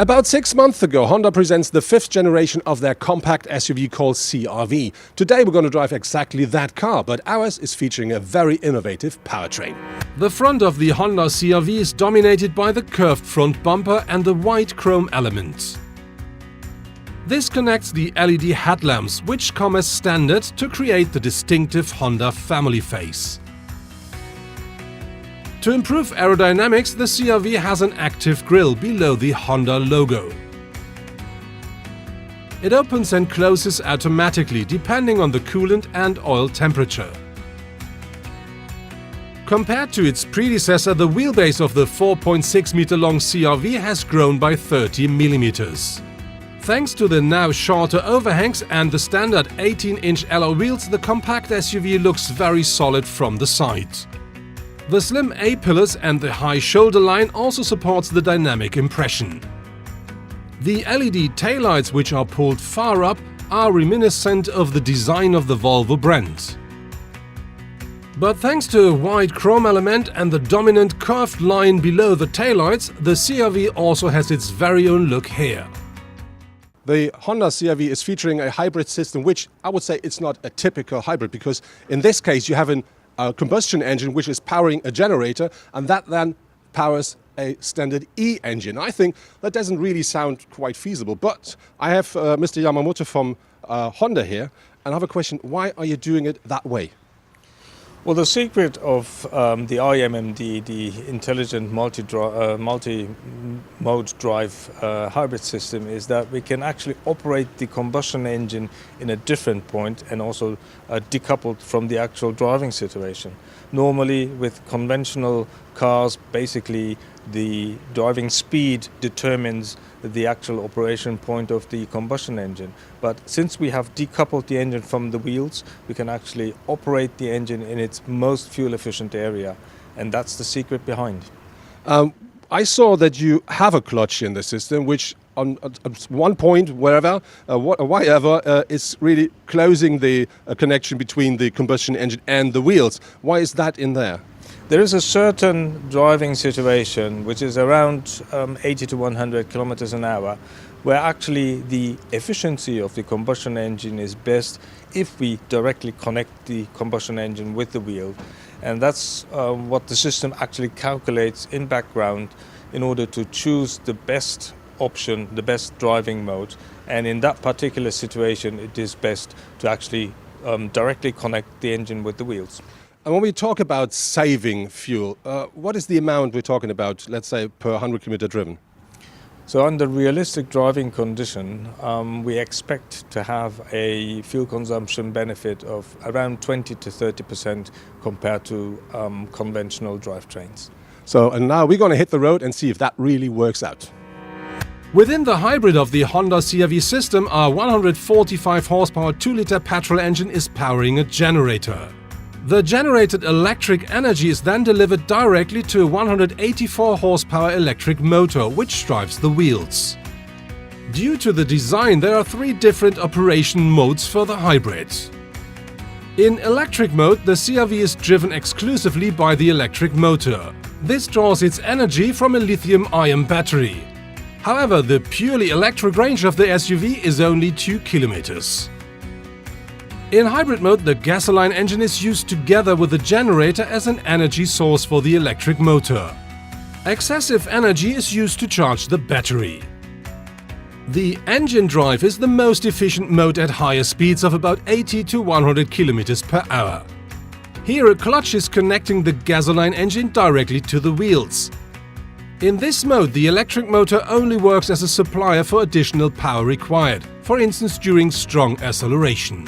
About 6 months ago, Honda presents the 5th generation of their compact SUV called CR-V. Today we're going to drive exactly that car, but ours is featuring a very innovative powertrain. The front of the Honda CR-V is dominated by the curved front bumper and the white chrome elements. This connects the LED headlamps, which come as standard to create the distinctive Honda family face. To improve aerodynamics, the CR-V has an active grille below the Honda logo. It opens and closes automatically depending on the coolant and oil temperature. Compared to its predecessor, the wheelbase of the 4.6-meter long CR-V has grown by 30 mm. Thanks to the now shorter overhangs and the standard 18-inch alloy wheels, the compact SUV looks very solid from the side. The slim A-pillars and the high shoulder line also supports the dynamic impression. The LED taillights, which are pulled far up, are reminiscent of the design of the Volvo brand. But thanks to a wide chrome element and the dominant curved line below the taillights, the CR-V also has its very own look here. The Honda CR-V is featuring a hybrid system, which I would say it's not a typical hybrid, because in this case you have a combustion engine which is powering a generator, and that then powers a standard E engine. I think that doesn't really sound quite feasible, but I have Mr. Yamamoto from Honda here, and I have a question. Why are you doing it that way? Well, the secret of the IMMD, the intelligent multi-mode drive hybrid system, is that we can actually operate the combustion engine in a different point and also decoupled from the actual driving situation. Normally, with conventional cars, basically the driving speed determines the actual operation point of the combustion engine. But since we have decoupled the engine from the wheels, we can actually operate the engine in its most fuel-efficient area, and that's the secret behind. I saw that you have a clutch in the system, which on one point, wherever, is really closing the connection between the combustion engine and the wheels. Why is that in there? There is a certain driving situation, which is around 80 to 100 kilometers an hour, where actually the efficiency of the combustion engine is best if we directly connect the combustion engine with the wheel. And that's what the system actually calculates in background in order to choose the best option, the best driving mode. And in that particular situation, it is best to actually directly connect the engine with the wheels. And when we talk about saving fuel, what is the amount we're talking about, let's say, per 100 kilometers driven? So under realistic driving condition, we expect to have a fuel consumption benefit of around 20 to 30% compared to conventional drivetrains. So, and now we're going to hit the road and see if that really works out. Within the hybrid of the Honda CR-V system, our 145 horsepower 2-liter petrol engine is powering a generator. The generated electric energy is then delivered directly to a 184 horsepower electric motor, which drives the wheels. Due to the design, there are 3 different operation modes for the hybrid. In electric mode, the CR-V is driven exclusively by the electric motor. This draws its energy from a lithium-ion battery. However, the purely electric range of the SUV is only 2 kilometers. In hybrid mode, the gasoline engine is used together with the generator as an energy source for the electric motor. Excessive energy is used to charge the battery. The engine drive is the most efficient mode at higher speeds of about 80 to 100 km per hour. Here a clutch is connecting the gasoline engine directly to the wheels. In this mode, the electric motor only works as a supplier for additional power required, for instance during strong acceleration.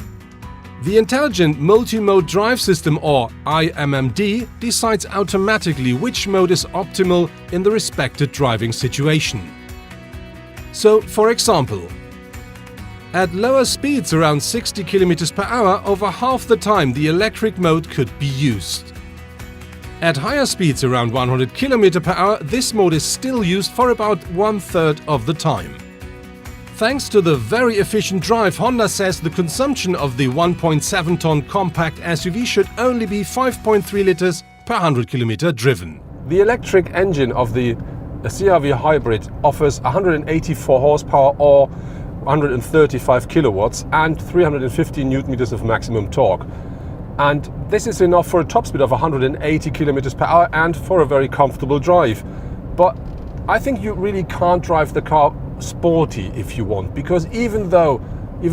The Intelligent Multi-Mode Drive System, or IMMD, decides automatically which mode is optimal in the respected driving situation. So, for example, at lower speeds around 60 km per hour, over half the time the electric mode could be used. At higher speeds around 100 km per hour, this mode is still used for about 1/3 of the time. Thanks to the very efficient drive, Honda says the consumption of the 1.7-ton compact SUV should only be 5.3 liters per 100 km driven. The electric engine of the a CR-V hybrid offers 184 horsepower or 135 kilowatts and 350 newton meters of maximum torque. And this is enough for a top speed of 180 kilometers per hour and for a very comfortable drive. But I think you really can't drive the car sporty if you want, because even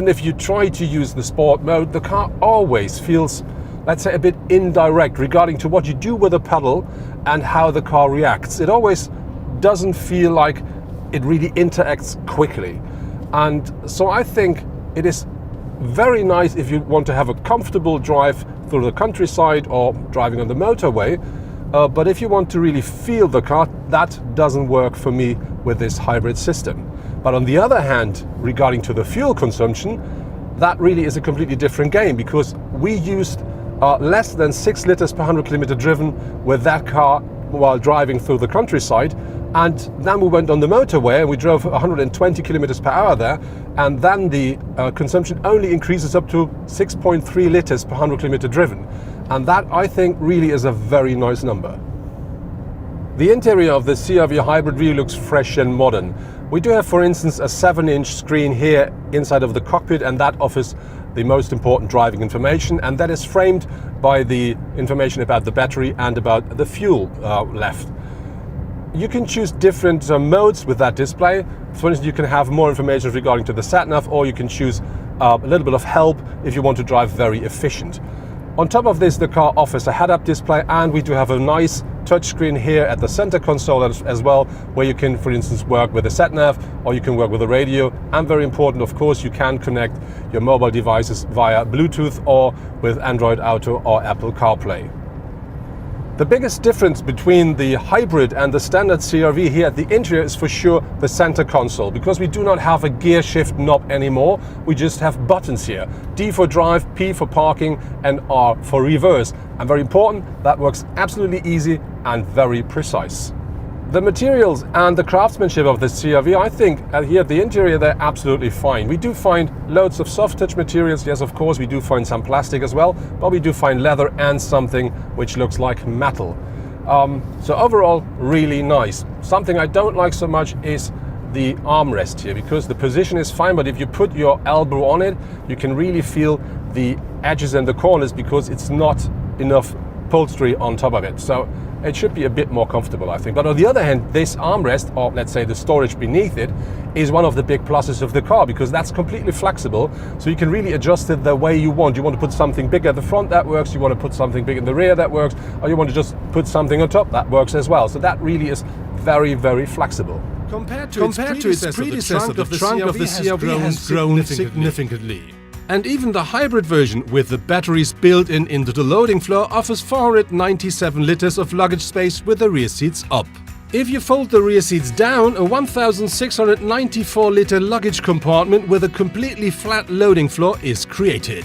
if you try to use the sport mode, the car always feels, let's say, a bit indirect regarding to what you do with the pedal and how the car reacts. It always doesn't feel like it really interacts quickly. And so I think it is very nice if you want to have a comfortable drive through the countryside or driving on the motorway. But if you want to really feel the car, that doesn't work for me with this hybrid system. But on the other hand, regarding to the fuel consumption, that really is a completely different game, because we used less than 6 liters per 100 kilometer driven with that car while driving through the countryside. And then we went on the motorway and we drove 120 kilometers per hour there, and then the consumption only increases up to 6.3 liters per 100 kilometer driven. And that, I think, really is a very nice number. The interior of the CR-V hybrid really looks fresh and modern. We do have, for instance, a 7-inch screen here inside of the cockpit, and that offers the most important driving information, and that is framed by the information about the battery and about the fuel left. You can choose different modes with that display. For instance, you can have more information regarding to the sat-nav, or you can choose a little bit of help if you want to drive very efficient. On top of this, the car offers a head-up display, and we do have a nice touchscreen here at the center console as well, where you can, for instance, work with the sat-nav, or you can work with the radio. And very important, of course, you can connect your mobile devices via Bluetooth or with Android Auto or Apple CarPlay. The biggest difference between the hybrid and the standard CR-V here at the interior is for sure the center console, because we do not have a gear shift knob anymore. We just have buttons here. D for drive, P for parking, and R for reverse. And very important, that works absolutely easy and very precise. The materials and the craftsmanship of the CR-V, I think here at the interior, they're absolutely fine. We do find loads of soft touch materials. Yes, of course, we do find some plastic as well, but we do find leather and something which looks like metal. So overall, really nice. Something I don't like so much is the armrest here, because the position is fine, but if you put your elbow on it, you can really feel the edges and the corners, because it's not enough upholstery on top of it. So it should be a bit more comfortable, I think. But on the other hand, this armrest, or let's say the storage beneath it, is one of the big pluses of the car, because that's completely flexible. So you can really adjust it the way you want. You want to put something big at the front, that works. You want to put something big in the rear, that works. Or you want to just put something on top, that works as well. So that really is very, very flexible. Compared to its predecessor, the trunk of the CR-V has grown significantly. And even the hybrid version with the batteries built into the loading floor offers 497 liters of luggage space with the rear seats up. If you fold the rear seats down, a 1,694-liter luggage compartment with a completely flat loading floor is created.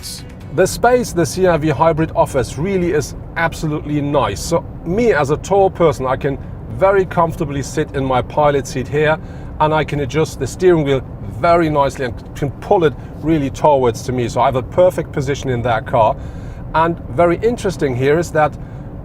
The space the CR-V hybrid offers really is absolutely nice. So me as a tall person, I can very comfortably sit in my pilot seat here, and I can adjust the steering wheel very nicely and can pull it really towards to me. So I have a perfect position in that car. And very interesting here is that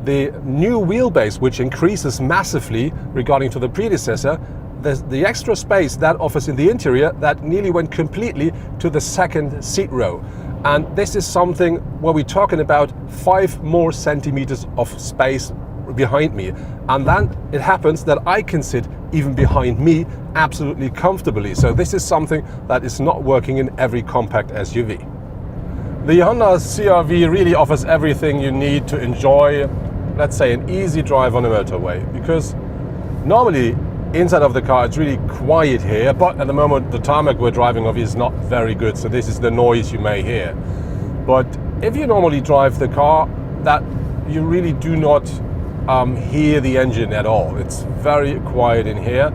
the new wheelbase, which increases massively regarding to the predecessor, the extra space that offers in the interior, that nearly went completely to the second seat row. And this is something where we're talking about 5 more centimeters of space behind me. And then it happens that I can sit even behind me absolutely comfortably. So this is something that is not working in every compact SUV. The Honda CR-V really offers everything you need to enjoy, let's say, an easy drive on a motorway, because normally inside of the car it's really quiet here, but at the moment the tarmac we're driving off is not very good, so this is the noise you may hear. But if you normally drive the car, that you really do not hear the engine at all. It's very quiet in here.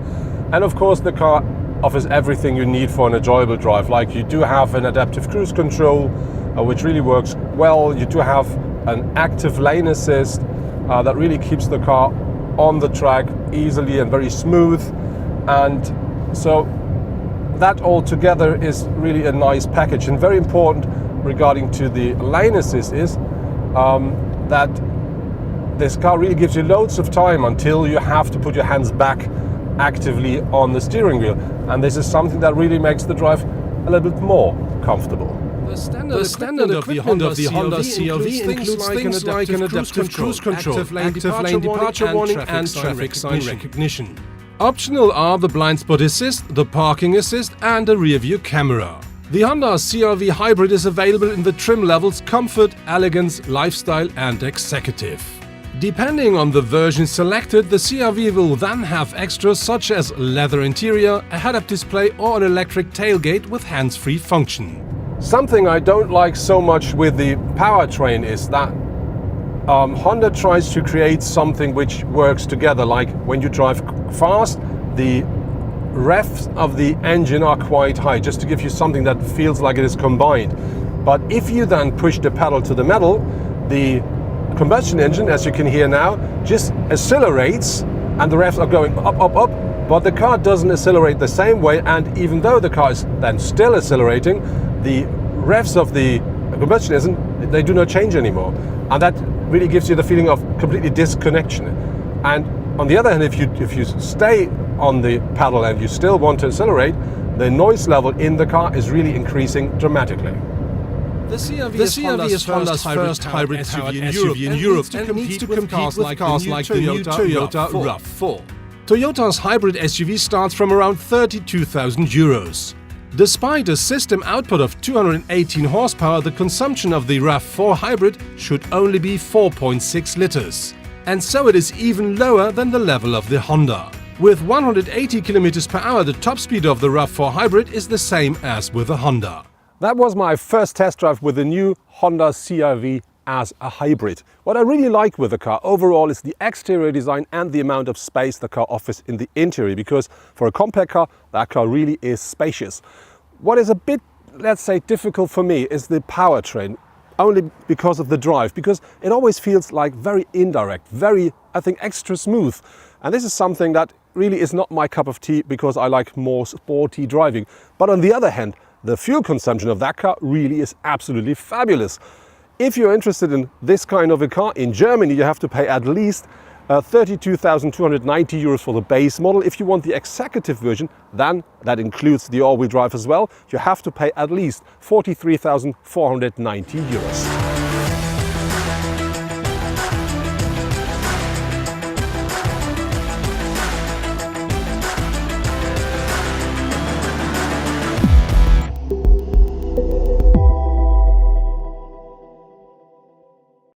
And of course the car offers everything you need for an enjoyable drive. Like, you do have an adaptive cruise control, which really works well. You do have an active lane assist that really keeps the car on the track easily and very smooth. And so that all together is really a nice package. And very important regarding to the lane assist is that this car really gives you loads of time until you have to put your hands back actively on the steering wheel. And this is something that really makes the drive a little bit more comfortable. The standard equipment of the Honda CR-V includes things like an adaptive cruise control, active lane departure warning, and traffic sign recognition. Optional are the blind spot assist, the parking assist, and a rear view camera. The Honda CR-V Hybrid is available in the trim levels Comfort, Elegance, Lifestyle and Executive. Depending on the version selected, the CR-V will then have extras such as leather interior, a head-up display or an electric tailgate with hands-free function. Something I don't like so much with the powertrain is that Honda tries to create something which works together. Like when you drive fast, the revs of the engine are quite high, just to give you something that feels like it is combined. But if you then push the pedal to the metal, the combustion engine, as you can hear now, just accelerates and the revs are going up, up, up, but the car doesn't accelerate the same way, and even though the car is then still accelerating, the revs of the combustion engine, they do not change anymore. And that really gives you the feeling of completely disconnection. And on the other hand, if you stay on the pedal and you still want to accelerate, the noise level in the car is really increasing dramatically. The CR-V is Honda's first hybrid SUV in Europe and needs to compete with cars like the new Toyota RAV4. Toyota's hybrid SUV starts from around €32,000. Despite a system output of 218 horsepower, the consumption of the RAV4 hybrid should only be 4.6 liters. And so it is even lower than the level of the Honda. With 180 km per hour, the top speed of the RAV4 hybrid is the same as with the Honda. That was my first test drive with the new Honda CR-V as a hybrid. What I really like with the car overall is the exterior design and the amount of space the car offers in the interior, because for a compact car, that car really is spacious. What is a bit, let's say, difficult for me is the powertrain, only because of the drive, because it always feels like very indirect, very, I think, extra smooth. And this is something that really is not my cup of tea, because I like more sporty driving. But on the other hand, the fuel consumption of that car really is absolutely fabulous. If you're interested in this kind of a car in Germany, you have to pay at least €32,290 for the base model. If you want the executive version, then that includes the all-wheel drive as well, you have to pay at least €43,490.